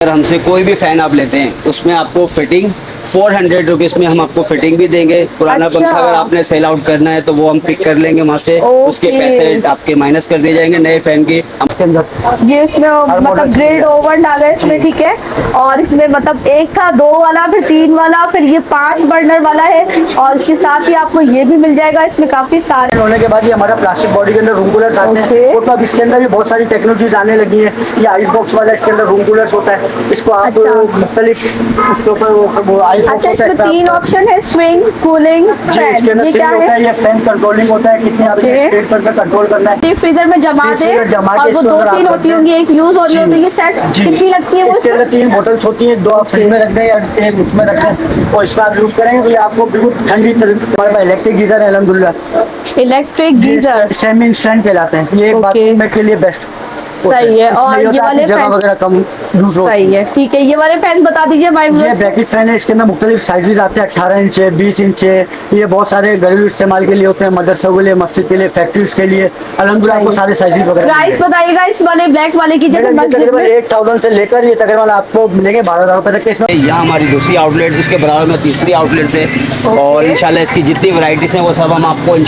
अगर हमसे कोई भी फैन आप लेते हैं उसमें आपको फिटिंग 400 रुपीज में हम आपको फिटिंग भी देंगे। पुराना अच्छा। पंखा अगर आपने सेल आउट करना है तो वो हम पिक कर लेंगे वहाँ से, उसके ओके। पैसे आपके माइनस कर दिए जाएंगे नए फैन के अंदर। ये इसमें मतलब ग्रिल्ड ओवन डाला है इसमें, ठीक है। और इसमें मतलब एक था 2 वाला, फिर 3 वाला, फिर ये 5 बर्नर वाला है। और इसके साथ ही आपको ये भी मिल जाएगा। इसमें काफी सारे होने के बाद ये हमारा प्लास्टिक बॉडी के अंदर रूम कूलर्स आते ओके। हैं। और तो अब इसके अंदर भी बहुत सारी टेक्नोलॉजीज आने लगी है। ये आइस बॉक्स वाला इसके अंदर रूम कूलर्स होता है। इसको आप अच्छा। मुख्तलिफ उसके ऊपर वो आइस बॉक्स अच्छा, इसमें 3 ऑप्शन है, स्विंग, कूलिंग, जी, इसके फैन। अंदर ये क्या होता है, है? ये फैन कंट्रोलिंग होता है, कितनी आपने ओके। स्पीड पर कंट्रोल करना है। डीप फ्रीजर में जमा डीप दे फ्रीजर जमा के और वो इसको 2-3 अगर आप होती रख होंगी, दें। एक यूज हो रही जी। होती है। ये सेट जी। कितनी लगती है वो इसके अंदर इसमें? 3 बोतल्स होती हैं, 2 आप फ्रिज में रख दें या एक उसमें रख दें और इसका आप यूज करेंगे तो ये आपको बिल्कुल ठंडी हमारे पास इलेक्ट्रिक गीजर है अल्हम्दुलिल्लाह। Electric geyser. सेमी इंस्टेंट कहलाते हैं। ये एक ओके। बाथरूम में के लिए बेस्ट सही है। और ये वाले जगह फैन वगैरह कम यूज होती सही है, ठीक है। ये वाले फैन बता दीजिए हमारे ये व्यूअर्स को। ब्रैकेट फैन है। इसके अंदर मुख्तलिफ साइजेज आते हैं, 18 इंच है, 20 इंच है। ये बहुत सारे घरेलू इस्तेमाल के लिए होते हैं, मदरसों के लिए, मस्जिद के लिए, फैक्ट्रीज के लिए। अल्हम्दुलिल्लाह आपको सारे साइजेज वगैरह प्राइस बताइएगा इस वाले ब्लैक वाले की, जैसे मस्जिद तकरीबन में 8000 से लेकर ये तकरीबन आपको मिलेंगे 12000 रुपए तक के। इसमें यहाँ हमारी दूसरी आउटलेट, उसके बराबर में तीसरी आउटलेट है और इंशाल्लाह इसकी जितनी वैरायटीज हैं वो सब हम आपको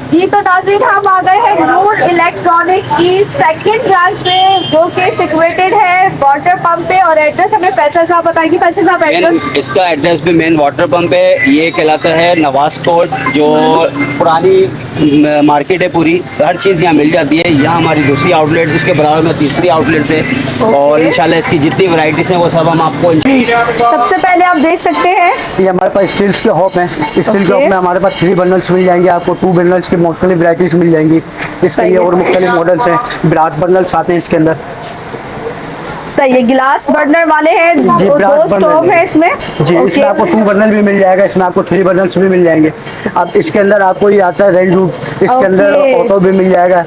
जी। तो नाज़रीन, हम आ गए हैं नूर इलेक्ट्रॉनिक्स की सेकंड ब्रांच पे, जो कि सिचुएटेड है वाटर पंप पे। और एड्रेस हमें फैसल साहब बताएंगे। फैसल साहब एड्रेस? इसका एड्रेस भी मेन वाटर पंप है। ये कहलाता है नवाज कोट, जो पुरानी मार्केट है पूरी, हर चीज़ यहाँ मिल जाती है। यहाँ हमारी दूसरी आउटलेट, उसके बराबर में तीसरी आउटलेट है और इंशाल्लाह इसकी जितनी वैरायटीज हैं वो सब हम आपको सबसे पहले आप देख सकते हैं ये हमारे पास स्टील्स के हॉप हैं। स्टील के हॉप ओके। में हमारे पास 3 बर्नल्स मिल जाएंगे, आपको 2 बर्नल्स की मुख्तलिफ वैराइटीज मिल जाएंगी। इसके सही लिए है। और मुख्तलिफ मॉडल्स हैं। ब्रास बर्नल्स आते हैं इसके अंदर। सही है। गिलास बर्नर वाले हैं, जी, दो ब्रास स्टोव बर्नल है इसमें। जी। ओके। इसमें आपको 2 बर्नल भी मिल जाएगा, इसमें आपको 3 बर्नल्स भी मिल जाएंगे। अब इसके अंदर आपको ये आता है रेंज रूट, इसके अंदर ओके। ऑटो भी मिल जाएगा।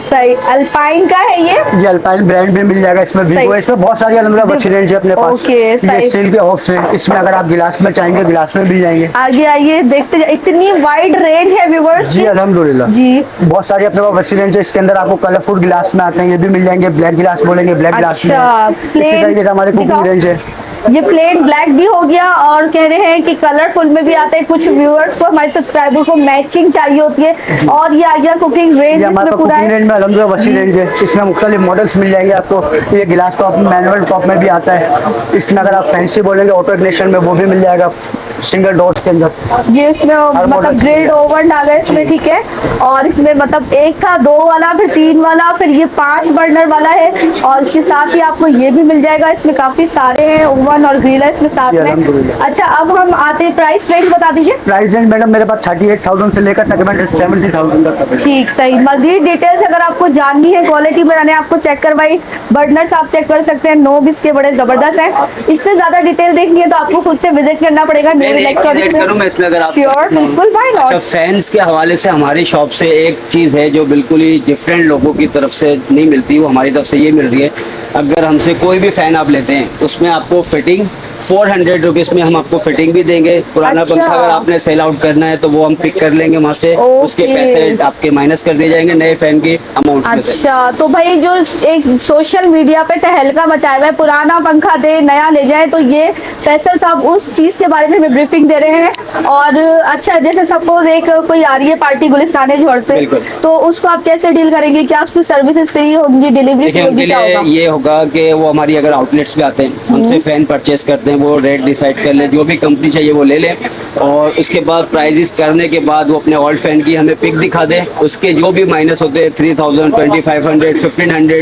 सही। अल्पाइन का है ये अल्पाइन ब्रांड भी मिल जाएगा। इसमें वीवो है, इसमें बहुत सारी अलग वसी रेंज है अपने पास। ओके, ये सही। स्टील के हॉप्स हैं। इसमें अगर आप गिलास में चाहेंगे गिलास में मिल जाएंगे। आगे आइए, देखते इतनी वाइड रेंज है व्यूअर्स जी अल्हम्दुलिल्लाह जी। बहुत सारी अपने पास वसी रेंज है। इसके अंदर आपको कलरफुल गिलास में आते हैं, ये भी मिल जाएंगे। ब्लैक गिलास बोलेंगे, ब्लैक गिलास में। अच्छा, इसी तरीके से हमारे दिखाओ। कुकिंग रेंज है। ये प्लेन ब्लैक भी हो गया और कह रहे हैं कि कलरफुल में भी आते हैं। कुछ व्यूअर्स को, हमारे सब्सक्राइबर को मैचिंग चाहिए होती है। और ये आ गया कुकिंग रेंज, ये हमारे इसमें पास पूरा कुकिंग है। रेंज में अल्हम्दुलिल्लाह वसी रेंज है। इसमें मुख्तलिफ मॉडल्स मिल जाएंगे आपको। ये गिलास टॉप मैनुअल टॉप में भी आता है। इसमें अगर आप फैंसी बोलेंगे ऑटो इग्निशन में, वो भी मिल जाएगा सिंगल डोर के अंदर। ये इसमें मतलब मॉडल ग्रिल्ड ओवन डाला है इसमें, ठीक है। और इसमें मतलब एक था 2 वाला, फिर 3 वाला, फिर ये 5 बर्नर वाला है। और इसके साथ ही आपको ये भी मिल जाएगा। इसमें काफी सारे हैं, ओवन और ग्रिल है इसमें साथ जी, में। अल्हम्दुलिल्लाह। अच्छा, अब हम आते हैं प्राइस रेंज बता दीजिए। प्राइस रेंज मैडम मेरे पास 38,000 से लेकर तकरीबन 70,000 तक है। ठीक, सही। मजीद डिटेल्स अगर आपको जाननी है, क्वालिटी बनाने आपको चेक करवाई, बर्नर्स आप चेक कर सकते हैं। नोब इसके बड़े जबरदस्त हैं। इससे ज्यादा डिटेल देखनी है तो आपको खुद से विजिट करना पड़ेगा नूर इलेक्ट्रॉनिक्स में। करूँ मैं इसमें अगर आप श्योर, बिल्कुल, व्हाई नॉट। अच्छा, फैंस के हवाले से हमारी शॉप से एक चीज़ है जो बिल्कुल ही डिफरेंट लोगों की तरफ से नहीं मिलती, वो हमारी तरफ से ये मिल रही है। अगर हमसे कोई भी फ़ैन आप लेते हैं उसमें आपको फिटिंग 400 रुपीज में हम आपको फिटिंग भी देंगे। पुराना अच्छा। पंखा अगर आपने सेल आउट करना है तो वो हम पिक कर लेंगे वहाँ से, उसके पैसे आपके माइनस कर दिए जाएंगे नए फैन की अमाउंट में से। अच्छा, तो भाई जो एक सोशल मीडिया पे तहलका मचाया हुआ है, पुराना पंखा दे नया ले जाए, तो ये फैसल साहब उस चीज के बारे में हमें ब्रीफिंग दे रहे हैं। और अच्छा, जैसे सपोज एक कोई आ रही है पार्टी गुलिस्तान झोड़ से, तो उसको आप कैसे डील करेंगे? क्या उसकी सर्विसेज फ्री होंगी, डिलीवरी फ्री होगी, क्या होगा? ये होगा कि वो हमारी अगर आउटलेट्स पे आते हैं, हमसे फैन परचेस करते हैं, वो रेट डिसाइड कर ले, जो भी कंपनी चाहिए वो ले लें। और उसके बाद प्राइजेस करने के बाद वो अपने ओल्ड फैन की हमें पिक दिखा दें, उसके जो भी माइनस होते हैं 3000, 2500, 1500,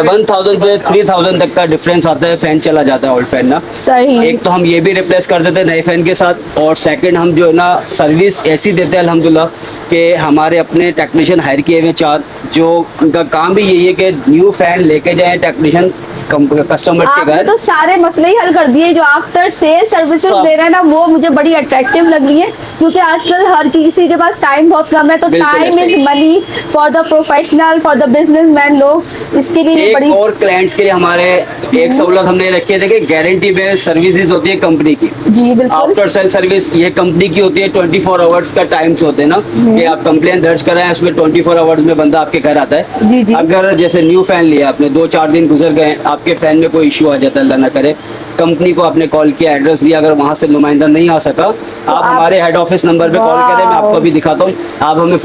1000 से 3000 तक का डिफरेंस आता है। फैन चला जाता है ओल्ड फैन ना। सही। एक तो हम ये भी रिप्लेस कर देते हैं नए फैन के साथ, और सेकंड हम जो है ना सर्विस ऐसी देते हैं अल्हम्दुलिल्लाह कि हमारे अपने टेक्नीशियन हायर किए हुए 4, जो उनका काम भी यही है कि न्यू फैन लेके जाएं टेक्नीशियन कस्टमर्स के आपने घर। तो सारे मसले ही हल कर और ये जो आफ्टर सेल सर्विसेज सब। दे रहे हैं ना, वो मुझे बड़ी अट्रैक्टिव लग रही है, क्योंकि आजकल हर किसी के पास टाइम बहुत कम है, तो बिल्कुल टाइम ऐसे is he. Money for the professional, for the businessman लोग, इसके लिए ये एक बड़ी और क्लाइंट्स के लिए हमारे एक सहूलत हमने रखी है, देखिए गारंटी बेस्ड सर्विसेज होती है कंपनी की। जी बिल्कुल। आफ्टर सेल सर्विस ये कंपनी की होती है, 24 आवर्स का टाइम्स होते हैं ना, कि आप कंप्लेन दर्ज कराएं, उसमें 24 आवर्स में बंदा आपके घर आता है। जी, जी। अगर जैसे न्यू फैन लिया आपने, 2-4 दिन गुजर गए, आपके फैन में कोई इशू आ जाता है, अल्लाह ना करे, कंपनी को आपने कॉल किया, एड्रेस दिया, अगर वहां से नुमाइंदा नहीं आ सका, आप हमारे हेड ऑफिस नंबर पे कॉल करें, मैं आपको अभी दिखाता हूँ, आप हमें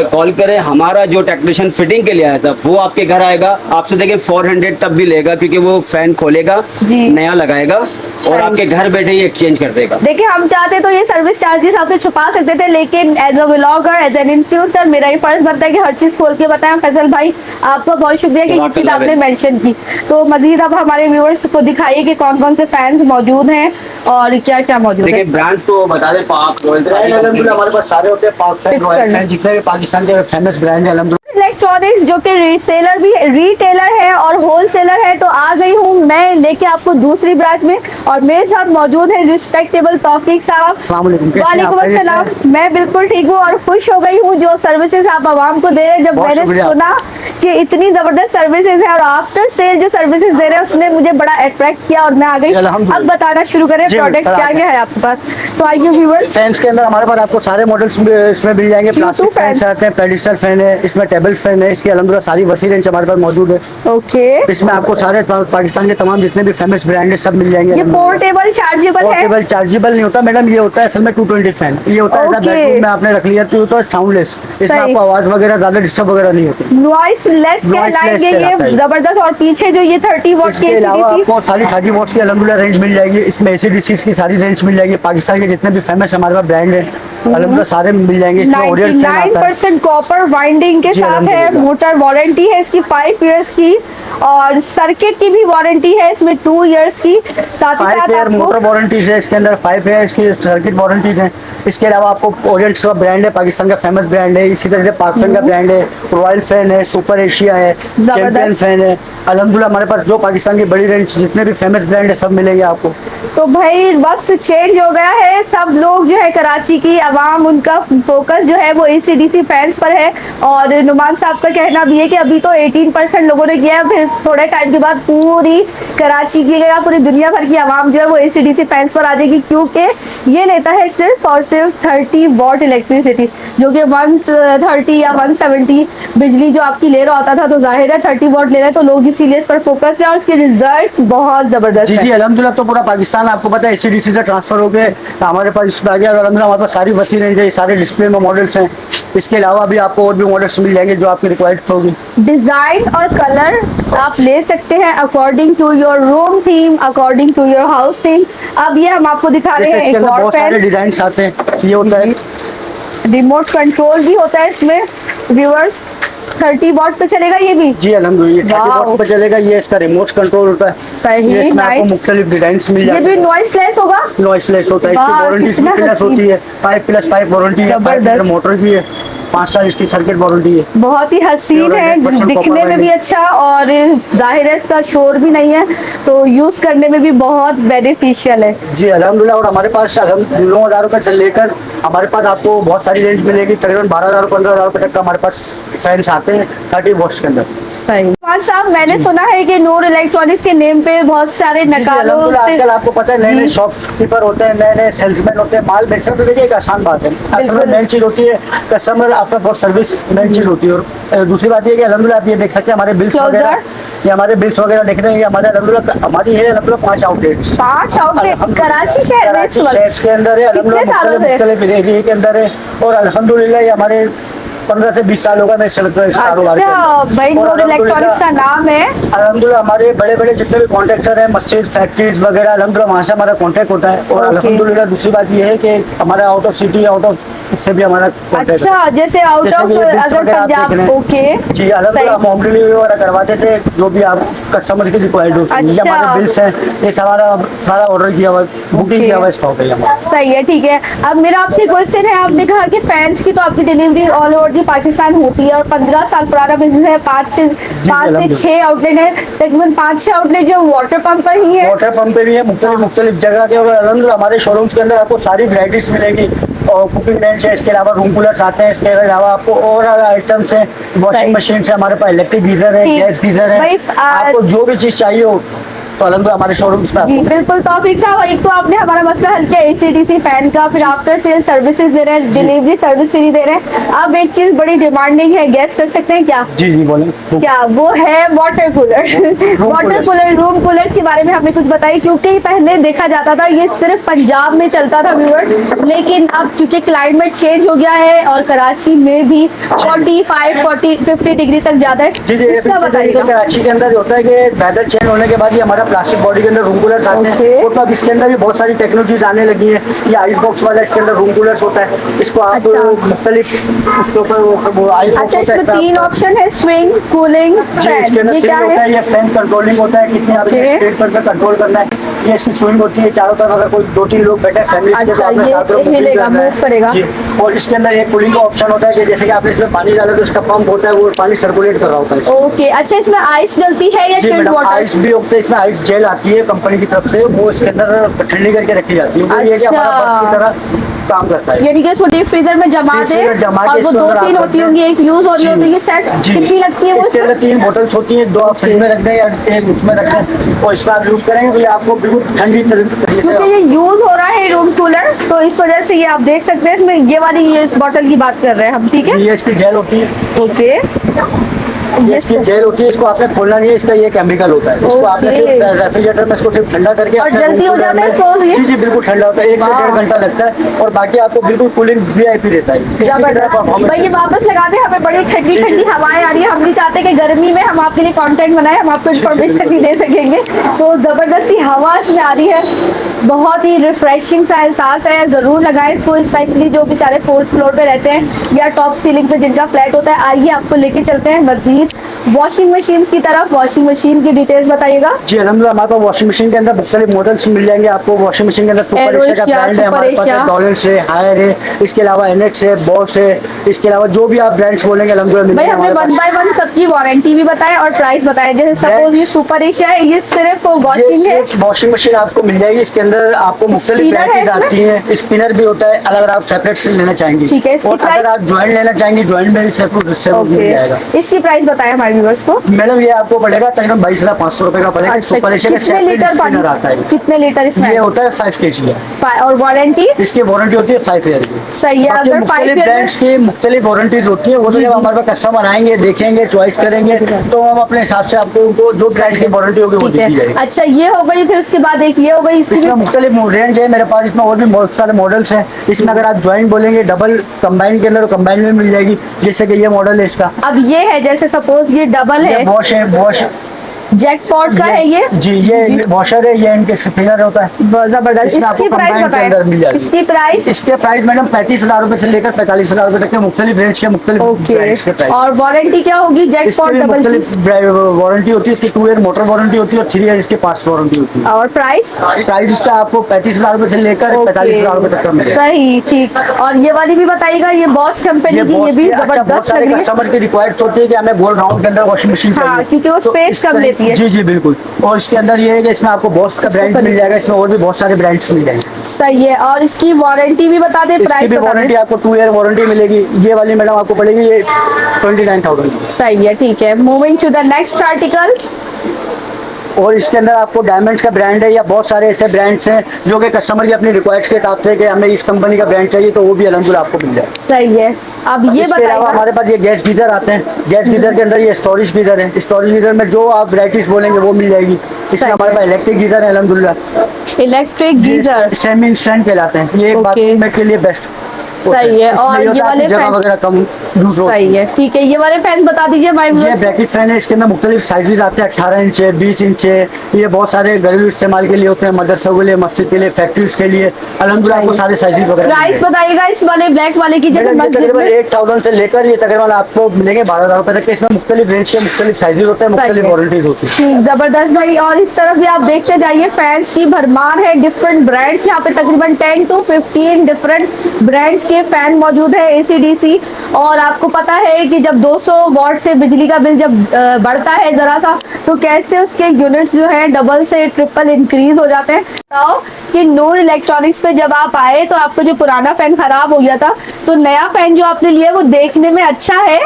कॉल करें, हमारा जो टेक्नीशियन फिटिंग के लिए आया था वो आपके घर आएगा, आपसे देखिए 400 तब भी लेगा, क्योंकि वो फैन खोलेगा, जी। नया लगाएगा और आपके घर बैठे ही एक्सचेंज कर देगा। देखिए हम चाहते तो ये सर्विस चार्जेस आपसे छुपा सकते थे, लेकिन as a vlogger, as an influencer, मेरा ही फर्ज बनता है कि हर चीज खोल के बताएं। फैसल भाई आपका बहुत शुक्रिया कि ये चीज आपने मेंशन की। तो मजीद अब हमारे व्यूअर्स को दिखाइए कि कौन कौन से फैंस मौजूद हैं और क्या क्या मौजूद है। देखिए ब्रांड तो बता दें, पाक रॉयल ब्रांड अलहमदुलिल्लाह हमारे पास सारे होते हैं, पाक फैन, Fix रॉयल करना। फैन, जितने भी पाकिस्तान के फेमस ब्रांड है अलहमदुलिल्लाह। इलेक्ट्रॉनिक्स जो कि रीसेलर भी रिटेलर है और होलसेलर है, तो आ गई हूँ मैं लेके आपको दूसरी ब्रांच में, और मेरे साथ मौजूद है रिस्पेक्टेबल तौफीक साहब। अस्सलाम वालेकुम। कैसे हैं आप? वालेकुम खैरियत से अस्सलाम। हैं? मैं बिल्कुल ठीक हूँ और खुश हो गई हूँ जो सर्विसेज आप आवाम को दे रहे हैं। जब बहुत मैंने शुक्रिया। सुना कि इतनी जबरदस्त सर्विसेज है और आफ्टर सेल जो सर्विसेज दे रहे हैं, उसने मुझे बड़ा अट्रैक्ट किया और मैं आ गई। अल्हम्दुलिल्लाह। अब बताना शुरू करें जी, प्रोडक्ट चला क्या आगे। क्या है आपके पास। तो आइए व्यूअर्स। फैंस के अंदर हमारे पास आपको सारे मॉडल्स इसमें मिल जाएंगे। Q2 plastic fans fans. आते हैं, पेडिस्टल फैन है, इसमें टेबल फैन है, इसकी अलहमदुलिल्लाह सारी वसी रेंज हमारे पास मौजूद है। ओके, इसमें आपको सारे पाकिस्तान के तमाम जितने भी फेमस ब्रांड है सब मिल जाएंगे। ये पोर्टेबल चार्जेबल है। पोर्टेबल चार्जेबल नहीं होता मैडम, ये होता है असल में 220 फैन। ये होता है Okay. बेडरूम में आपने रख लिया तो होता है साउंडलेस, इसमें सही। आपको आवाज वगैरह ज्यादा डिस्टर्ब वगैरह नहीं होती। नॉइस लेस कहलाएंगे कहलाता ये, है। जबरदस्त। और पीछे जो ये 30 वॉट इसके के अलावा AC/DC आपको सारी 30 वॉट्स की अलहमदुलिल्लाह रेंज मिल जाएगी। इसमें AC/DC की सारी रेंज मिल जाएगी। पाकिस्तान के जितने भी फेमस हमारे पास ब्रांड है अलहमदुलिल्लाह सारे मिल जाएंगे। इसमें ओरिएंट फैन आता है 99% कॉपर वाइंडिंग के जी, साथ है। अल्हम्दुलिल्लाह। मोटर वारंटी है इसकी 5 इयर्स की, और सर्किट की भी वारंटी है इसमें 2 इयर्स की। साथ ही 5 साथ ईयर मोटर आपको वारंटीज है इसके अंदर, 5 ईयर इसकी सर्किट वारंटीज हैं। इसके अलावा आपको ओरिएंट का ब्रांड है, पाकिस्तान का फेमस ब्रांड है। इसी तरह से पाकफैन का ब्रांड है, रॉयल फैन है, सुपर एशिया है, चैंपियन फैन है। अल्हम्दुलिल्लाह हमारे पास जो पाकिस्तान की बड़ी रेंज जितने भी फेमस ब्रांड है सब मिलेंगे आपको। तो भाई वक्त चेंज हो गया है, सब लोग जो है कराची की आवाम, उनका फोकस जो है वो AC/DC फैंस पर है। और नुमान साहब का कहना भी है कि अभी तो 18% लोगों ने किया है, फिर थोड़े टाइम के बाद पूरी कराची की या पूरी दुनिया भर की आवाम जो है वो AC/DC फैंस पर आ जाएगी, क्योंकि ये लेता है सिर्फ और सिर्फ 30 वॉट इलेक्ट्रिसिटी, जो कि 130 या 170 बिजली जो आपकी ले रहा होता था। तो जाहिर है 30 वॉट ले रहे हैं, तो लोग इसीलिए इस पर फोकस है और इसके रिजल्ट बहुत जबरदस्त जी है। जी अल्हम्दुलिल्लाह। तो पूरा पाकिस्तान आपको पता है AC/DC से ट्रांसफर हो गए हमारे पास इसमें आ गया। और अल्हम्दुलिल्लाह हमारे पास सारी वसी रेंज है, सारे डिस्प्ले में मॉडल्स हैं। इसके अलावा भी आपको और भी मॉडल्स मिल जाएंगे जो आपकी रिक्वायर्ड होगी। डिजाइन और कलर आप ले सकते हैं according to your room theme, according to your house theme. अब ये हम आपको दिखा रहे जैसे हैं इसके एक अंदर और बहुत सारे फैन। डिजाइन आते हैं। ये होता है रिमोट कंट्रोल भी होता है इसमें व्यूअर्स। 30 वॉट पे चलेगा ये भी। जी अल्हम्दुलिल्लाह, ये 30 वाओ। वॉट पे चलेगा। ये इसका रिमोट कंट्रोल होता है। सही, ये इसमें आपको नाइस। मुख्तलिफ डिजाइन्स मिल ये जाएंगे। भी नॉइसलेस होगा। नॉइसलेस होता है। इसकी वाह, वारंटी कितना प्लस हसीन। होती है, 5+5 वारंटी है, 5 लीटर जबरदस्त। मोटर की है, 5 साल इसकी सर्किट वारंटी है। बहुत ही हसीन Pure है, 100% दिखने में भी copper अच्छा, और जाहिर है इसका शोर भी नहीं है, तो यूज करने में भी बहुत बेनिफिशियल है। जी अल्हम्दुलिल्लाह। और हमारे पास 9,000 रुपए से लेकर हमारे पास आपको बहुत सारी रेंज मिलेगी। तकरीबन 12,000 15,000 रुपए तक का हमारे पास फैंस आते हैं 30 वॉट्स के अंदर। सही साहब, मैंने सुना है कि नूर इलेक्ट्रॉनिक्स के नेम पे बहुत सारे नकारों अल्हम्दुलिल्लाह से आजकल आपको पता है नए नए जी। शॉपकीपर होते हैं, नए नए सेल्समैन होते हैं, माल बेचना तो देखिए एक आसान बात है। असल में बिल्कुल। मेन चीज होती है customer after for service, main चीज होती है। और दूसरी बात ये है कि अल्हम्दुलिल्लाह आप ये देख सकते हैं हमारे बिल्स Closer। वगैरह, ये हमारे बिल्स वगैरह देख रहे हैं। ये हमारे अल्हम्दुलिल्लाह हमारी है अल्हम्दुलिल्लाह 5 आउटलेट्स 5 आउटलेट कराची शहर में इस कराची वक्त। शहर के अंदर है। कितने सालों से? मुख्तलिफ एरिया के अंदर है। और अल्हम्दुलिल्लाह ये हमारे 15 से 20 साल होगा मैं इस कारोबार के अच्छा अंदर। भाई, और नूर इलेक्ट्रॉनिक्स का नाम है। अल्हम्दुलिल्लाह हमारे बड़े बड़े जितने भी कॉन्ट्रैक्टर हैं, मस्जिद, फैक्ट्रीज वगैरह, अल्हम्दुलिल्लाह वहाँ से हमारा कॉन्टैक्ट होता है। और Okay. अल्हम्दुलिल्लाह दूसरी बात ये है कि हमारा out of city, out of उससे भी हमारा contact है। अच्छा, जैसे आउट जैसे ऑफ कि ये bills अगर वगैरह आप देख पंजाब, रहे हैं। ओके जी अलहमदुलिल्लाह हम होम डिलीवरी वगैरह करवाते थे, जो भी आप कस्टमर की रिक्वायर्ड होती है। ये अच्छा। हमारे बिल्स हैं, ये सारा सारा ऑर्डर किया हुआ, बुकिंग किया हुआ स्टॉक है ये हमारा। सही है, ठीक है। अब मेरा आपसे क्वेश्चन है, आपने कहा कि फैंस की तो आपकी delivery all over the Pakistan होती है और 15 साल पुराना बिजनेस है, 5 से अलहमदुलिल्लाह। 6 आउटलेट है, तकरीबन 5-6 आउटलेट जो वाटर पंप पर ही है। वाटर पंप पे भी है, मुख्तलिफ जगह के, और अलहमदुलिल्लाह हमारे शोरूम्स के अंदर आपको सारी वैराइटीज मिलेगी। और कुकिंग रेंज है, इसके अलावा रूम कूलर्स आते हैं, इसके अलावा आपको और आइटम्स हैं, वॉशिंग मशीन है, हमारे पास इलेक्ट्रिक गीजर है, ठीक। गैस गीजर है। भाई, आपको जो भी चीज़ चाहिए हो तो अलहमदुलिल्लाह हमारे शोरूम्स में जी आपको बिल्कुल। तौफीक साहब, एक तो आपने हमारा मसला हल किया एसीडीसी फैन का, फिर आफ्टर सेल सर्विसेज दे रहे हैं, डिलीवरी सर्विस फ्री दे रहे हैं। अब एक चीज बड़ी डिमांडिंग है, गैस कर सकते हैं क्या? जी जी बोलें। क्या वो है water cooler? Water coolers। Cooler, room coolers के बारे में हमें कुछ बताइए, क्योंकि पहले देखा जाता था ये सिर्फ पंजाब में चलता था व्यूअर, लेकिन अब चूंकि क्लाइमेट चेंज हो गया है और कराची में भी 45-50 डिग्री तक जाता है, जी जी इसका तो बताइएगा। कराची के अंदर होता है कि वेदर चेंज होने के बाद ये हमारा प्लास्टिक बॉडी के अंदर रूम कूलर्स आते Okay। हैं, और तो अब इसके अंदर भी बहुत सारी टेक्नोलॉजीज आने लगी हैं। ये आइस बॉक्स वाला इसके अंदर रूम कूलर्स होता है, इसको आप अच्छा। मुख्तलिफ उसके ऊपर वो आइस बॉक्स अच्छा, होता है, इसमें 3 ऑप्शन है, स्विंग, कूलिंग, जी इसके फैन, अंदर ये थ्री क्या होता है। है? ये फैन कंट्रोलिंग होता है, कितनी आपने Okay। स्पीड पर कंट्रोल करना है। ये इसकी स्विंग होती है, चारों तरफ अगर कोई 2-3 लोग बैठे फैमिली के, तो अच्छा, आपने ये साथ में हिलेगा, करना है। move करेगा। जी, और इसके अंदर एक कूलिंग का ऑप्शन होता है कि जैसे कि आपने इसमें पानी डाला तो इसका पंप होता है, वो पानी सर्कुलेट कर रहा होता है इसमें। ओके, अच्छा, इसमें आइस डलती है या जी चिल्ड मैडम, वाटर? आइस भी होता है इसमें, आइस जेल आती है कंपनी की तरफ से, वो इसके अंदर ठंडी करके रखी जाती है। वो ये है कि हमारा अच्छा। बर्फ की तरह काम करता है। यानी कि इसको डीप फ्रीजर में जमा डीप दे, फ्रीजर जमा के और वो इसको अगर 2-3 आप होती रख होंगी, दें- एक यूज हो रही जी। होती है ये सेट, जी। कितनी लगती है वो इसके अंदर इसमें? 3 बोटल्स होती हैं, 2 आप फ्रिज में रख दें या एक उसमें रख दें, और इसका आप यूज करेंगे तो ये आपको बिल्कुल ठंडी तरीके क्योंकि से। ये यूज हो रहा है रूम कूलर, तो इस वजह से ये आप देख सकते हैं, इसमें ये वाली ये इस बॉटल की बात कर रहे हैं हम, ठीक है? ये इसकी जेल होती है, ओके, ये इसकी जेल होती है, इसको आपने खोलना नहीं है, इसका ये केमिकल होता है। इसको आपने ओके। सिर्फ रेफ्रिजरेटर में इसको सिर्फ ठंडा करके और अपने जल्दी room हो जाता है cooler में- froze ये? जी जी बिल्कुल ठंडा होता है, 1 से वाह। 1.5 घंटा लगता है, और बाकी आपको बिल्कुल कूलिंग वीआईपी देता है। इसी की तरह जबरदस्त performance भाई, ये है। वापस लगा दे, हमें बड़ी ठंडी जी, ठंडी जी। हवाएं आ रही है, हम नहीं चाहते कि गर्मी में हम आपके लिए कंटेंट बनाए, हम आपको इन्फॉर्मेशन नहीं दे सकेंगे, तो जबरदस्ती हवा इसमें आ रही है, बहुत ही रिफ्रेशिंग सा एहसास है। जरूर लगाएं इसको, स्पेशली जो बेचारे 4th फ्लोर पे रहते हैं या टॉप सीलिंग पे जिनका फ्लैट होता है। आइए आपको लेके चलते हैं मजीद वॉशिंग मशीन की तरफ। वॉशिंग मशीन की डिटेल्स बताइएगा। जी अलहमदुलिल्लाह हमारे पास वॉशिंग मशीन के अंदर मुख्तलिफ मॉडल्स मिल जाएंगे आपको। वॉशिंग मशीन के अंदर सुपर एरो एशिया का एशिया, ब्रांड है सुपर हमारे पास, एशिया। डॉलर्स है, हायर है, इसके अलावा एनेक्स है, बॉश है, इसके अलावा जो भी आप ब्रांड्स बोलेंगे अलहमदुलिल्लाह भाई, मिलेंगे हमें हमारे 1 पास। बाय 1 सबकी वारंटी भी बताएं और प्राइस बताएं। जैसे सपोज ये सुपर एशिया है, ये सिर्फ वॉशिंग है, वॉशिंग मशीन आपको मिल जाएगी, इसके अंदर आपको मुख्तलिफ Spinner है वैराइटीज इसमें? आती हैं, स्पिनर भी होता है, अगर आप सेपरेट से लेना चाहेंगे। ठीक है, इसकी और अगर प्राइस? आप ज्वाइंट लेना चाहेंगे, ज्वाइंट में भी सेपरेट मिल जाएगा। ओके, इसकी प्राइस बताएं हमारे व्यूअर्स को। मैडम ये आपको पड़ेगा तकरीबन 22,500 रुपए का पड़ेगा। अच्छा, सुपर एशिया का कितने सेपरेट लीटर स्पिनर आता पानी, है, कितने लीटर इसमें? ये होता है 5 kg है। और वारंटी? इसकी वारंटी होती है 5 ईयर की। सही है, बाकी अगर 5 मुख्तलिफ ईयर ब्रांड्स की मुख्तलिफ वारंटीज होती है, वो तो जी, जब जी। हमारे पास कस्टमर आएंगे, देखेंगे, चॉइस करेंगे, तो हम अपने हिसाब से आपको उनको जो ब्रांड की वारंटी होगी वो ठीक दी है। जाएगी। अच्छा, ये हो गई, फिर उसके बाद एक ये हो गई, इसकी इसमें भी मुख्तलिफ रेंज है मेरे पास, इसमें और भी बहुत सारे मॉडल्स हैं। इसमें अगर आप ज्वाइंट बोलेंगे, डबल कंबाइन के अंदर कंबाइन में मिल जाएगी, जैसे कि ये मॉडल है इसका। अब ये है, जैसे सपोज ये डबल ये है, बॉश जैकपॉट का है ये। जी, ये वॉशर है, ये इनके स्पिनर होता है। जबरदस्त। इसमें आपको इसकी प्राइस combined के अंदर मिल बताएं, जाएगी। इसकी प्राइस? इसके प्राइस मैडम 35,000 रुपए से लेकर 45,000 रुपए तक के मुख्तलिफ रेंज के मुख्तलिफ ओके, ब्रांड्स के प्राइस। और वारंटी क्या होगी इसकी जैकपॉट भी डबल की? मुख्तलिफ वारंटी होती है, इसकी 2 ईयर मोटर वारंटी होती है और 3 ईयर इसके पार्ट्स वारंटी होती है। और प्राइस? प्राइस इसका आपको 35,000 रुपए से लेकर 45,000 रुपए तक का मिलेगा। सही, ठीक। और ये वाली भी बताइएगा, ये बॉस कंपनी की, ये Bosch भी की- अच्छा, बहुत जबरदस्त सारे लग रही है। कस्टमर की रिक्वायर्ड होती है कि हमें गोल राउंड के अंदर वॉशिंग मशीन हाँ, चाहिए, क्योंकि वो तो space इस कम तरह- लेती है। जी जी बिल्कुल। और इसके अंदर ये है कि इसमें आपको बॉस का ब्रांड सुपर मिल जाएगा, इसमें और भी बहुत सारे ब्रांड्स मिल जाएंगे। सही है। और इसकी वारंटी भी बता दे, इसकी प्राइस भी बता वारंटी दे। आपको 2 ईयर वारंटी मिलेगी। ये वाली मैडम आपको पड़ेगी ये 29,000 की। सही है, ठीक है। Moving to the next article. और इसके अंदर आपको डायमंड्स का ब्रांड है या बहुत सारे ऐसे ब्रांड्स हैं जो कि कस्टमर की अपनी रिक्वायर्ड्स के हिसाब से कि हमें इस कंपनी का ब्रांड चाहिए, तो वो भी अलहमदुलिल्लाह आपको मिल जाए। सही है। अब ये इसके अलावा बताइएगा, हमारे पास ये गैस गीजर आते हैं। गैस गीजर के अंदर ये स्टोरेज गीजर है, स्टोरेज गीजर में जो आप वैराइटीज बोलेंगे वो मिल जाएगी। इसमें सही हमारे पास इलेक्ट्रिक गीजर है अलहमदुलिल्लाह, इलेक्ट्रिक गीजर। सेमी इंस्टेंट कहलाते हैं। ये एक ओके। बाथरूम में के लिए बेस्ट सही है। और ये वाले जगह फैन- वगैरह कम लूज होती सही है, ठीक है। ये वाले फैन बता दीजिए हमारे ये viewers को। ब्रैकेट फैन है, इसके अंदर मुख्तलिफ साइजेज आते हैं, 18 इंच है, 20 इंच है। ये बहुत सारे घरेलू इस्तेमाल के लिए होते हैं, मदरसों के लिए, मस्जिद के लिए, फैक्ट्रीज के लिए। अल्हम्दुलिल्लाह आपको सारे साइजेज वगैरह प्राइस बताइएगा इस वाले ब्लैक वाले की, जैसे मस्जिद तकरीबन में 8,000 से लेकर ये तकरीबन आपको मिलेंगे 12,000 रुपए तक के। इसमें मुख्तलिफ रेंज के मुख्तलिफ साइजेज होते हैं, मुख्तलिफ है। वारंटीज होती है। ठीक, जबरदस्त भाई। और इस तरफ भी आप देखते जाइए, फैंस की भरमार है, डिफरेंट ब्रांड्स यहाँ पे तकरीबन 10 to 15 डिफरेंट ब्रांड्स के फैन मौजूद है AC/DC। और आपको पता है कि जब 200 वॉट से बिजली का बिल जब बढ़ता है जरा सा, तो कैसे उसके यूनिट्स जो है डबल से ट्रिपल इंक्रीज हो जाते हैं। बताओ कि नूर इलेक्ट्रॉनिक्स पे जब आप आए तो आपको जो पुराना फैन खराब हो गया था, तो नया फैन जो आपने लिया वो देखने में अच्छा है,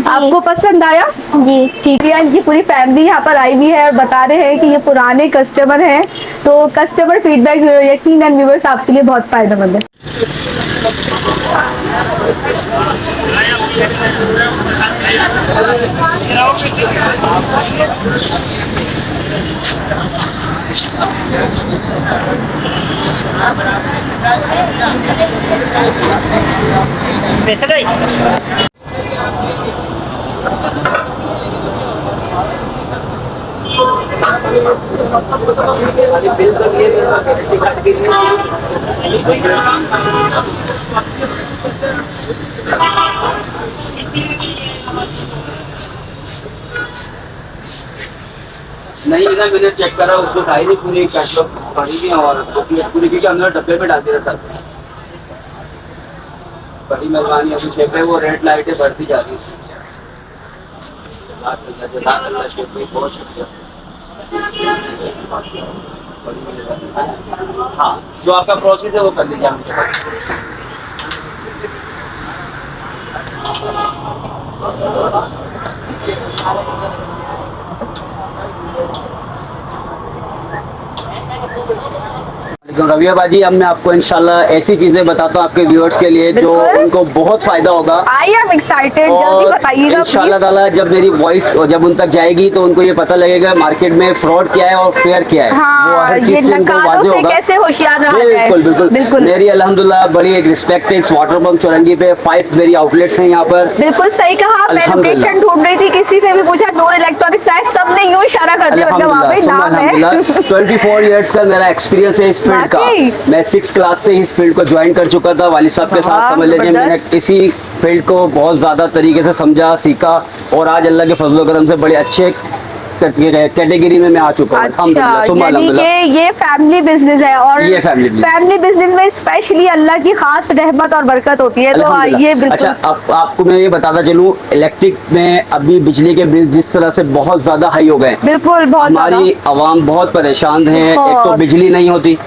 आपको पसंद आया? जी। ठीक है। इनकी पूरी फैमिली यहाँ पर आई हुई है और बता रहे हैं कि ये पुराने कस्टमर हैं, तो कस्टमर फीडबैक यकीनन व्यूअर्स आपके लिए बहुत फायदेमंद है। नहीं ना, मैंने चेक करा, उसमें था ही नहीं, पूरी कैटलॉग पड़ी हुई है और पूरी चीजें हमने डब्बे में डाल दिया था। बड़ी मेहरबानी, अभी शेप है वो रेड लाइटें बढ़ती जा रही है। जज़ाकल्लाह शेफ भाई, बहुत शुक्रिया। बड़ी मेहरबानी। हाँ, जो आपका प्रोसेस है वो कर लीजिए हमसे। रविया बाजी, अब मैं आपको इंशाल्लाह ऐसी चीजें बताता हूँ आपके व्यूअर्स के लिए जो बिल्कुल। उनको बहुत फायदा होगा। आई एम एक्साइटेड, जल्दी और बताइएगा इंशाल्लाह प्लीज। ताला जब मेरी वॉइस जब उन तक जाएगी तो उनको ये पता लगेगा मार्केट में फ्रॉड क्या है और फेयर क्या है। वो हाँ, हर ये चीज से उनको नकारों वाज़ेह से होगा। कैसे होशियार रहा जाए। बिल्कुल बिल्कुल बिल्कुल मेरी अल्हम्दुलिल्लाह बड़ी एक रिस्पेक्ट है इस वाटर पंप चौरंगी पे। 5 मेरी आउटलेट्स हैं यहाँ पर। बिल्कुल सही कहा। मैं अल्हम्दुलिल्लाह। लोकेशन ढूंढ रही थी, किसी से भी पूछा नूर इलेक्ट्रॉनिक्स है, सबने यूं इशारा कर दिया, मतलब वहाँ पे नाम है। 24 इयर्स का मेरा एक्सपीरियंस है इस फील्ड का। वाकई? मैं 6 क्लास से इस फील्ड को ज्वाइन कर चुका था वालिद साहब के साथ। वाह, समझ लीजिए मैंने जबरदस्त। इसी फील्ड को बहुत ज्यादा तरीके से समझा, सीखा और आज अल्लाह के फजल करम से बड़े अच्छे कैटेगरी में मैं आ चुका हूँ। अल्हम्दुलिल्लाह, सुम्मा यानी कि अल्हम्दुलिल्लाह। ये फैमिली बिजनेस है और ये family बिजनेस में स्पेशली अल्लाह की खास रहमत और बरकत होती है, तो अल्हम्दुलिल्लाह। ये बिल्कुल। अच्छा, अब आपको मैं ये बताता चलूँ, इलेक्ट्रिक में अभी बिजली के बिल जिस तरह से बहुत ज्यादा हाई हो गए, बिल्कुल बहुत हमारी आवाम बहुत परेशान है। एक तो बहुत। बिजली नहीं होती,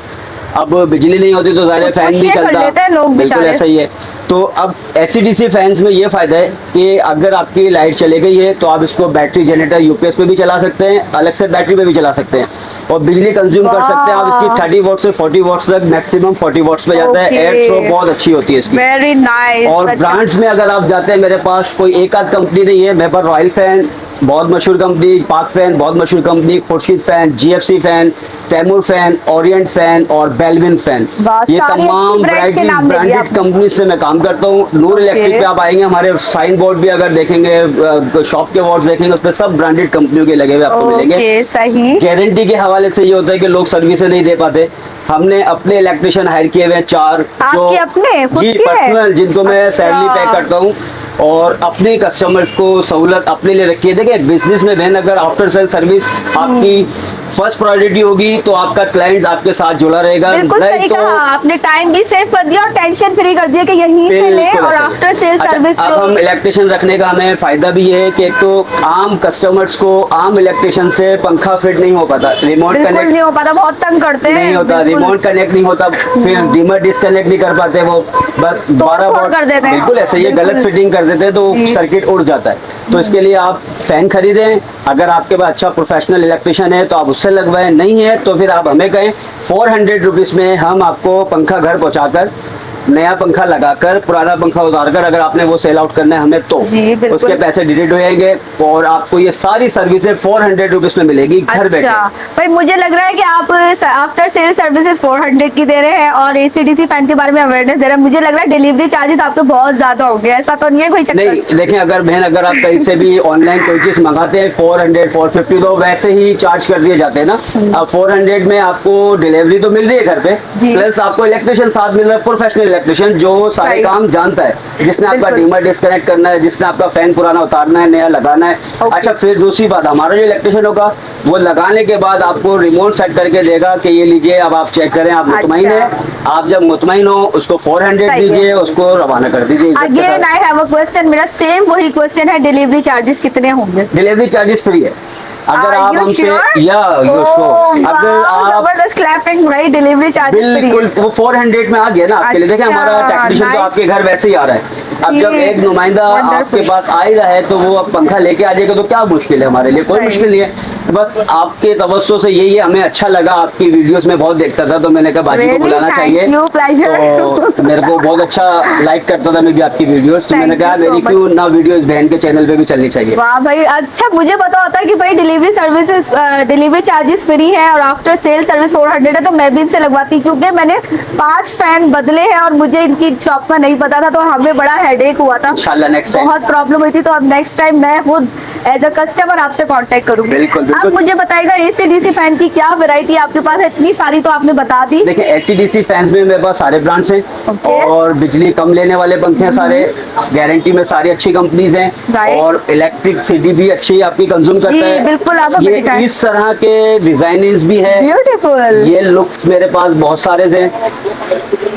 अब बिजली नहीं होती तो ज़ाहिर है फैन नहीं खुदकुशियाँ कर चलता। लेते हैं लोग बिल्कुल बेचारे। ऐसा ही है। तो अब AC/DC फैंस में ये फायदा है कि अगर आपकी लाइट चले गई है तो आप इसको बैटरी जनरेटर UPS पे भी चला सकते हैं, अलग से बैटरी पे भी चला सकते हैं और बिजली कंज्यूम कर सकते हैं आप इसकी 30 वॉट से 40 वॉट्स तक, मैक्सिमम 40 वॉट्स पे जाता है। Okay. एयर थ्रो बहुत अच्छी होती है इसकी। Very nice. और ब्रांड्स में अगर आप जाते हैं, मेरे पास कोई एक आध कंपनी नहीं है। मेरे पास रॉयल फैन बहुत मशहूर कंपनी, पाक फैन बहुत मशहूर company, Khurshid fan, GFC fan, Taimur fan, Orient fan और बेलविन फैन, बस ये सारी तमाम अच्छी brands के नाम ले दिए ब्रांडेड आपने। कंपनी से मैं काम करता हूँ। नूर इलेक्ट्रिक पे आप आएंगे, हमारे साइन बोर्ड भी अगर देखेंगे, शॉप के बोर्ड देखेंगे, उस पर सब ब्रांडेड कंपनियों के लगे हुए आपको मिलेंगे। ओके, सही। गारंटी के हवाले से ये होता है कि लोग सर्विसें नहीं दे पाते। हमने अपने इलेक्ट्रिशियन हायर किए हुए हैं 4 आपके अपने खुद जी के हैं? पर्सनल, जिनको मैं अच्छा। सैलरी पे करता हूँ और अपने कस्टमर्स को सहूलत अपने लिए रखी है। देखिए बिजनेस में बहन, अगर आफ्टर सेल सर्विस आपकी फर्स्ट प्रायोरिटी होगी तो आपका क्लाइंट आपके साथ जुड़ा रहेगा। बिल्कुल सही नहीं तो कहा आपने, टाइम भी सेव कर दिया और टेंशन फ्री कर दिया कि यहीं से ले बिल्कुल और ऐसा ही। आफ्टर सेल अच्छा, सर्विस अब हम इलेक्ट्रिशियन रखने का हमें फायदा भी ये है कि एक तो आम कस्टमर्स को आम इलेक्ट्रिशियन से पंखा फिट नहीं हो पाता, रिमोट बिल्कुल कनेक्ट नहीं हो पाता, बहुत तंग करते हैं। नहीं होता, बिल्कुल। रिमोट कनेक्ट नहीं होता, फिर डिमर डिस्कनेक्ट नहीं कर पाते, वो बस 12 फोड़ वॉट कर देते हैं। बिल्कुल ऐसे, ये गलत बिल्कुल। फिटिंग कर देते हैं तो जी। सर्किट उड़ जाता है। तो इसके लिए आप फैन खरीदें, अगर आपके पास अच्छा प्रोफेशनल इलेक्ट्रिशियन है तो आप उससे लगवाएं, नहीं है तो फिर आप हमें कहें। 400 रुपीज़ में हम आपको पंखा घर पहुंचाकर नया पंखा लगाकर पुराना पंखा उतारकर अगर आपने वो सेल आउट करना है हमें तो जी, बिल्कुल। उसके पैसे डिडक्ट हो जाएंगे और आपको ये सारी सर्विसेज 400 रुपीज में मिलेगी घर बैठे। अच्छा भाई, मुझे लग रहा है कि आप आफ्टर सेल सर्विसेज 400 की दे रहे हैं और एसीडीसी फैन के बारे में अवेयरनेस दे रहे हैं। मुझे लग रहा है डिलीवरी चार्जेस आपके बहुत ज्यादा हो गया, ऐसा तो नहीं है कोई चक्कर? नहीं देखें, अगर बहन अगर आप कहीं से भी ऑनलाइन कोई चीज मंगाते हैं 400 450 तो वैसे ही चार्ज कर दिए जाते हैं ना। अब 400 में आपको डिलीवरी तो मिल रही है घर पे, जी। प्लस आपको इलेक्ट्रिशियन साथ मिल रहा है, प्रोफेशनल इलेक्ट्रिशियन जो सारे सही। काम जानता है, जिसने आपका बिल्कुल। डीमर डिस्कनेक्ट करना है, जिसने आपका फैन पुराना उतारना है, नया लगाना है। ओके। अच्छा, फिर दूसरी बात, हमारा जो इलेक्ट्रिशियन होगा वो लगाने के बाद आपको रिमोट सेट करके देगा कि ये लीजिए, अब आप चेक करें, आप मुतमईन अच्छा। है। आप जब मुतमईन हो उसको 400 सही है। दीजिए, उसको रवाना कर दीजिए इज्जत के अगेन साथ। आई हैव अ क्वेश्चन, मेरा सेम वही क्वेश्चन है, डिलीवरी चार्जेस कितने होंगे? डिलीवरी चार्जेस फ्री है अगर आप हमसे या यू शो अगर आप जबरदस्त क्लैपिंग भाई, डिलीवरी चार्जेस फ्री बिल्कुल वो 400 में आ गया ना आपके लिए। देखिए अच्छा, हमारा टेक्नीशियन तो nice। आपके घर वैसे ही आ रहा है। अब जब ये एक नुमाइंदा wonderful। आपके पास आ ही रहा है तो वो अब पंखा लेके आ जाएगा तो क्या मुश्किल है हमारे लिए? कोई सही। मुश्किल नहीं है, बस आपके तवज्जो से यही है। हमें अच्छा लगा, आपकी वीडियोस में बहुत देखता था तो मैंने कहा बाजी को Really? बुलाना Thank चाहिए। you, pleasure। तो मेरे को बहुत अच्छा लाइक करता था मैं भी आपकी वीडियोस, तो Thank मैंने कहा you so मेरी much। क्यों ना वीडियोस बहन के चैनल पे भी चलनी चाहिए। वाह भाई, अच्छा मुझे पता होता है कि भाई delivery services delivery charges free है और आफ्टर सेल सर्विस 400 है, तो मैं भी इनसे लगवाती, क्योंकि मैंने 5 फैन बदले हैं और मुझे इनकी शॉप का नहीं पता था, तो हमें बड़ा हेडेक हुआ था, इंशाल्लाह नेक्स्ट टाइम बहुत प्रॉब्लम हुई थी। तो अब नेक्स्ट टाइम मैं खुद एज अ कस्टमर आपसे कांटेक्ट करूंगी। बिल्कुल, बिल्कुल। अब मुझे बताइएगा एसी-डीसी फैन की क्या वैरायटी आपके पास है? इतनी सारी तो आपने बता दी। देखिए एसी-डीसी फैंस में मेरे पास सारे ब्रांड्स हैं Okay। और बिजली कम लेने वाले पंखे हैं सारे, गारंटी में सारी अच्छी कंपनीज हैं Right। और इलेक्ट्रिसिटी भी अच्छी आपकी कंज्यूम करता है। बिल्कुल, आप हमें ये दिखाएं। इस तरह के डिजाइनिंग भी है, ब्यूटीफुल। ये लुक्स मेरे पास बहुत सारे हैं,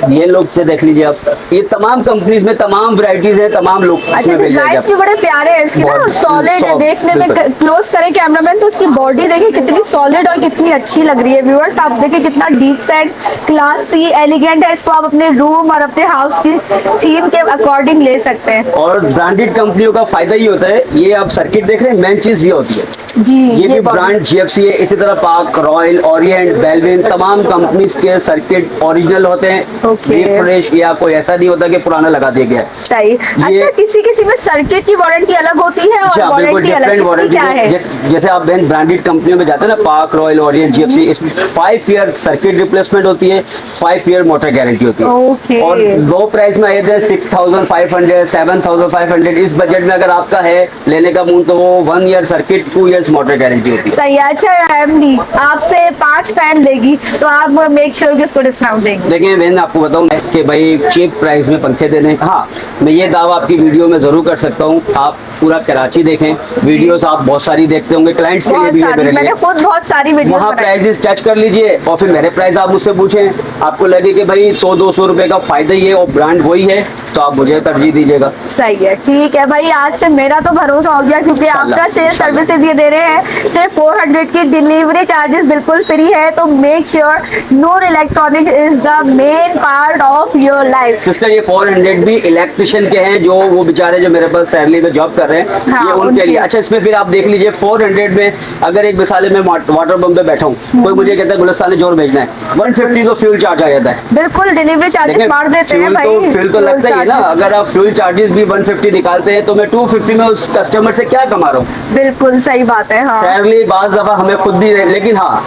ये लुक से देख लीजिए आप, ये तमाम कंपनीज में तमाम वैरायटीज हैं, तमाम लुक अच्छा, में मिल डिजाइन जाएगा। भी बड़े प्यारे हैं इसके ना, बहुत सॉलिड है soft, देखने में। बिल्कुल। क्लोज करें कैमरामैन तो इसकी बॉडी देखिए कितनी सॉलिड और कितनी अच्छी लग रही है। व्यूअर्स आप देखिए कितना डिसेंट, क्लासी, एलिगेंट है। इसको आप अपने रूम और अपने हाउस की थीम के अकॉर्डिंग ले सकते हैं। और ब्रांडेड कंपनियों का फायदा ये होता है, ये आप सर्किट देख रहे हैं, मेन चीज ये होती है जी, ये भी बहुत- ब्रांड जीएफसी है। इसी तरह पाक, रॉयल, ओरिएंट, बेलविन तमाम कंपनीज के सर्किट ओरिजिनल होते हैं, Okay। फ्रेश, या कोई ऐसा नहीं होता कि पुराना लगा दिया गया है। सही। अच्छा, किसी किसी में सर्किट की वारंटी अलग होती है और अच्छा, बिल्कुल वारंटी अलग, डिफरेंट इसकी वारंटी क्या है? जैसे आप ब्रांडेड कंपनियों में जाते हैं ना, पाक, रॉयल, ओरिएंट, जीएफसी, इसमें 5 ईयर सर्किट रिप्लेसमेंट होती है, 5 ईयर मोटर गारंटी होती है। Okay। और दो प्राइस में आए थे 6500, 7500। इस बजट में अगर आपका है लेने का मूड तो वो 1 year circuit, 2 years motor guarantee होती है। सही है। अच्छा एमडी आपसे 5 फैन लेगी तो आप मेक श्योर कि इसको डिस्काउंट देंगे। देखिए मैं आपको बताऊं कि भाई चीप प्राइस में पंखे देने, हाँ मैं ये दावा आपकी वीडियो में जरूर कर सकता हूँ। आप पूरा कराची देखें, वीडियोस आप बहुत सारी देखते होंगे, क्लाइंट्स के लिए बहुत भी है सारी, मेरे मैंने लिए। खुद बहुत सारी वीडियो वहाँ प्राइजेस टच कर लीजिए और फिर मेरे प्राइस आप मुझसे पूछें, आपको लगे कि भाई 100-200 रुपए का फायदा ही है और ब्रांड वही है तो आप मुझे तरजीह दीजिएगा। सही है, ठीक है भाई, आज से मेरा तो भरोसा हो गया, क्योंकि इंशाल्लाह, आफ्टर सेल इंशाल्लाह। सर्विसेज ये दे रहे हैं सिर्फ 400 की, डिलीवरी चार्जेस बिल्कुल फ्री है। तो make sure Noor electronic is the main part of your life. Sister ये 400 भी इलेक्ट्रिशियन के हैं, जो वो बेचारे जो मेरे पास सैलरी में जॉब कर रहे हैं, हाँ, ये उनके उनके। लिए। अच्छा इसमें फिर आप देख लीजिए 400 में अगर एक मिसाल में वाटर पंप पे बैठा हूँ, कोई मुझे कहता है गुलिस्तान जोर भेजना है, 150 तो फ्यूल चार्ज आ जाता है। बिल्कुल डिलीवरी चार्जेस देखिए मार देते हैं फ्यूल भाई। फ्यूल तो लगता ही है ना। charges। अगर आप फ्यूल चार्जेस भी 150 निकालते हैं तो मैं 250 में उस कस्टमर से क्या कमा रहा हूँ? बिल्कुल सही बात है। हाँ, सैलरी बाज दफा हमें खुद भी, लेकिन हाँ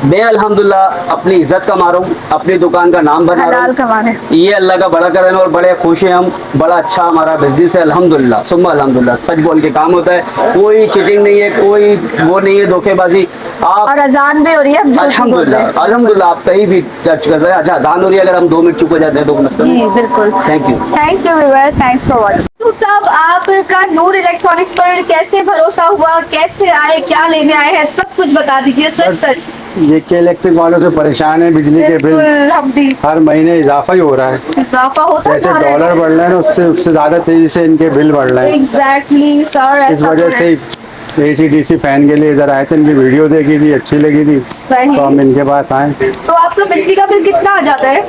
मैं अल्हम्दुलिल्लाह अपनी इज्जत कमा रहा हूँ, अपनी दुकान का नाम बना रहा हलाल हूँ। कमा रहे हैं। ये अल्लाह का बड़ा करम है और बड़े खुश हैं हम, बड़ा अच्छा हमारा बिजनेस है अल्हम्दुलिल्लाह, सुम्मा अल्हम्दुलिल्लाह। सच बोल के काम होता है, कोई चीटिंग नहीं है, कोई वो नहीं है धोखेबाजी। आप और अजान भी हो रही है, हम झूठ नहीं बोल रहे हैं। अल्हम्दुलिल्लाह आप कहीं भी टच कर सकते हैं। अच्छा दान हो रही है, अगर हम 2 मिनट चुप हो जाते हैं तो जी बिल्कुल। Thank you. Thank you viewer, thanks for watching. साहब आपका नूर इलेक्ट्रॉनिक्स पर कैसे भरोसा हुआ, कैसे आए, क्या लेने आए हैं, सब कुछ बता दीजिए सच सच। ये के इलेक्ट्रिक वालों से परेशान है, बिजली के बिल बिल्कुल, हम भी। हर महीने इजाफा ही हो रहा है। इजाफा होता जैसे जा रहा है। डॉलर बढ़ रहा है ना, उससे ज्यादा तेजी से इनके बिल बढ़ रहे हैं। एग्जैक्टली सर, इस ऐसा वजह तो से है। AC/DC फैन के लिए इधर आए थे, इनकी वीडियो देखी थी, अच्छी लगी थी, सही। तो हम इनके पास आए। तो आपका बिजली का बिल कितना आ जाता है?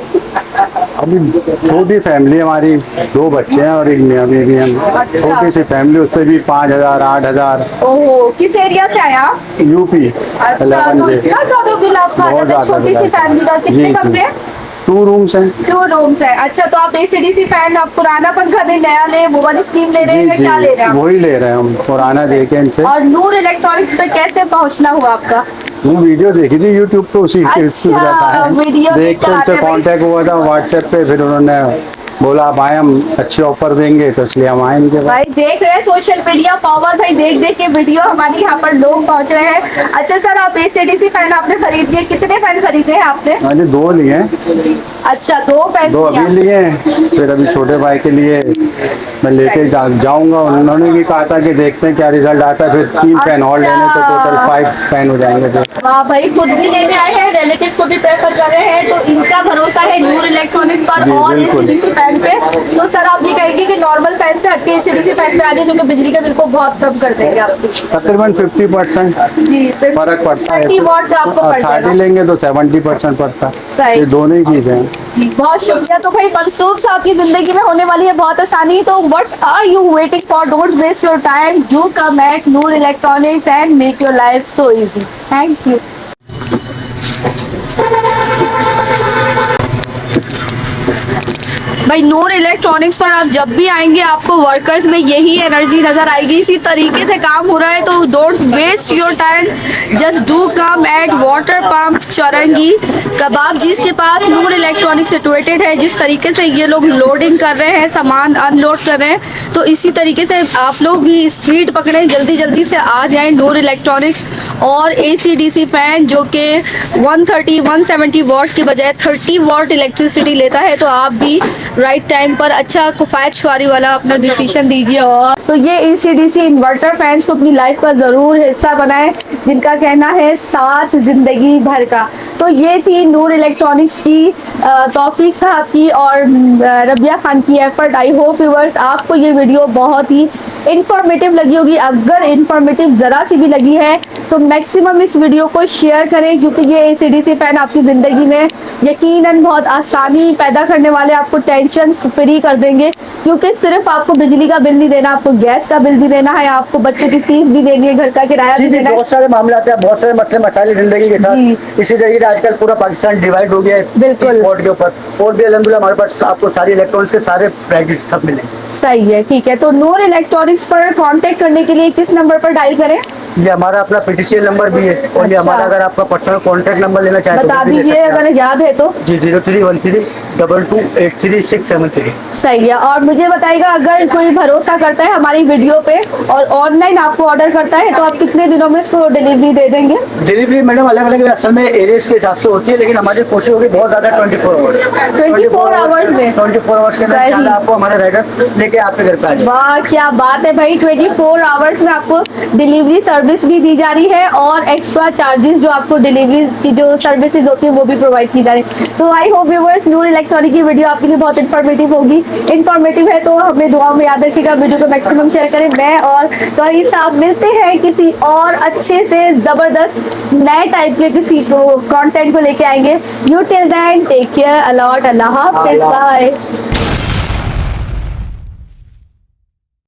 अभी छोटी फैमिली हमारी, 2 बच्चे हैं और एक मियां बीवी हैं। अच्छा। छोटी सी फैमिली, उससे भी 5000 8000। ओहो, किस एरिया से आया? यूपी अच्छा, 11 तो से। इतना ज्यादा बिल आपका आ बहुत जाता है ज्यादा छोटी बिल सी आता है। फैमिली का? कितने जी, कमरे? 2 रूम्स हैं। 2 रूम्स है। अच्छा, तो आप एसीडीसी फैन, आप पुराना पंखा दे नया ले, वो वाली स्कीम ले रहे हैं या क्या ले रहे हैं आप? वही ले रहे हैं हम, पुराना देके इनसे। और नूर इलेक्ट्रॉनिक्स पे कैसे पहुंचना हुआ आपका? वो वीडियो देखी थी यूट्यूब पे, उसी के अच्छा, बताया। वीडियो देख देख के कर उनसे आते कांटेक्ट हुआ था व्हाट्सएप पे, फिर उन्होंने बोला आप आए, हम अच्छी ऑफर देंगे, तो इसलिए हम आए इनके पास। भाई देख रहे हैं सोशल मीडिया पावर, भाई देख देख के वीडियो हमारी यहाँ पर लोग पहुँच रहे हैं। अच्छा सर, आप एसीडीसी फैन आपने खरीद लिए, कितने फैन खरीदे हैं आपने? मैंने 2 लिए हैं। अच्छा, 2 फैन 2 अभी लिए हैं, फिर अभी छोटे भाई के लिए मैं लेके जाऊंगा। उन्होंने भी कहा था कि देखते हैं क्या रिजल्ट आता है, फिर 3 फैन और लेने, तो टोटल 5 फैन हो जाएंगे फिर। वाह भाई, खुद भी लेने आए हैं, रिलेटिव को भी प्रेफर कर रहे हैं, तो इनका भरोसा है नूर इलेक्ट्रॉनिक्स पर जी, और बिल्कुल। एसीडीसी फैन पे। तो सर आप ये कहेंगे कि नॉर्मल फैन से हटके एसीडीसी फैन पे आ जाए, जो कि बिजली का बिल को बहुत कम कर देंगे आपकी? तकरीबन 50% जी, फर्क पड़ता है। 30 वॉट आपको पड़ 30 जाएगा। लेंगे तो 70% पड़ता है। सही। ये दोनों ही चीजें हैं। जी, बहुत शुक्रिया। तो भाई मनसूख साहब की जिंदगी में होने वाली है बहुत आसानी, तो what are you waiting for? Don't waste your time, do come at Noor electronics and make your life so easy. Thank you. भाई नूर इलेक्ट्रॉनिक्स पर आप जब भी आएंगे आपको वर्कर्स में यही एनर्जी नजर आएगी, इसी तरीके से काम हो रहा है। तो don't waste your time, just do come at water pump Chowrangi Kabab, जिसके पास नूर इलेक्ट्रॉनिक्स सिचुएटेड है। जिस तरीके से ये लोग लोडिंग कर रहे हैं, सामान अनलोड कर रहे हैं, तो इसी तरीके से आप लोग भी स्पीड पकड़ें, जल्दी जल्दी से आ जाएं नूर इलेक्ट्रॉनिक्स। और एसीडीसी फैन जो कि 170 वॉट के बजाय 30 वॉट इलेक्ट्रिसिटी लेता है, तो आप भी राइट टाइम पर अच्छा किफायतशुमारी वाला अपना डिसीजन दीजिए। और तो ये एसीडीसी इन्वर्टर फैंस को अपनी लाइफ का ज़रूर हिस्सा बनाएं, जिनका कहना है साथ जिंदगी भर का। तो ये थी नूर इलेक्ट्रॉनिक्स की तौफीक साहब की और रबिया खान की एफर्ट। आई होप व्यूअर्स आपको ये वीडियो बहुत ही इंफॉर्मेटिव लगी होगी। अगर इंफॉर्मेटिव ज़रा सी भी लगी है तो मैक्सिमम इस वीडियो को शेयर करें, क्योंकि ये एसीडीसी फैन आपकी ज़िंदगी में यकीनन बहुत आसानी पैदा करने वाले, आपको टेंशन फ्री कर देंगे। क्योंकि सिर्फ आपको बिजली का बिल नहीं देना, आपको गैस का बिल भी देना है, आपको बच्चों की फीस भी देनी है, घर का किराया भी देना है। बहुत सारे मामले आते हैं, बहुत सारे मसले मसाइल जिंदगी के साथ। इसी तरीके से आजकल पूरा पाकिस्तान डिवाइड हो गया है बिल्कुल स्पॉट के ऊपर। और भी अल्हम्दुलिल्लाह हमारे पास आपको सारी इलेक्ट्रॉनिक्स के सारे प्राइस सब मिले। सही है, ठीक है। तो नूर इलेक्ट्रॉनिक्स पर कांटेक्ट करने के लिए किस नंबर पर डायल करें? ये हमारा अपना पीटीसीएल नंबर भी है, और ये अच्छा। हमारा अगर आपका पर्सनल कॉन्टैक्ट नंबर लेना चाहे बता दीजिए अगर याद है तो। जी 031322833673। सही है। और मुझे बताइएगा, अगर कोई भरोसा करता है हमारी वीडियो पे और ऑनलाइन आपको ऑर्डर करता है, तो आप कितने दिनों में इसको डिलीवरी दे देंगे? डिलीवरी मैडम अलग अलग असल में एरियाज के हिसाब से होती है, लेकिन हमारी कोशिश होगी बहुत ज्यादा 24 आवर्स 24 आवर्स में 24 आवर्स के अंदर सही। इंशाल्लाह आपको हमारे राइडर लेके आपके घर पे आ जाए। वाह क्या बात है भाई, 24 आवर्स में आपको डिलीवरी सर्विस भी दी जा रही है और एक्स्ट्रा चार्जेस जो आपको डिलीवरी की जो सर्विसेज होती है वो भी प्रोवाइड की जा रही है। तो I hope viewers Noor electronic की वीडियो आपके लिए बहुत इन्फॉर्मेटिव होगी। इन्फॉर्मेटिव है तो हमें दुआओं में याद रखिएगा, वीडियो को मैक्सिमम शेयर करें। मैं और तौहीद साहब मिलते हैं किसी और अच्छे से जबरदस्त नए टाइप के किसी कंटेंट को लेके आएंगे। You till then take care, अल्लाह हाफिज़, बाय।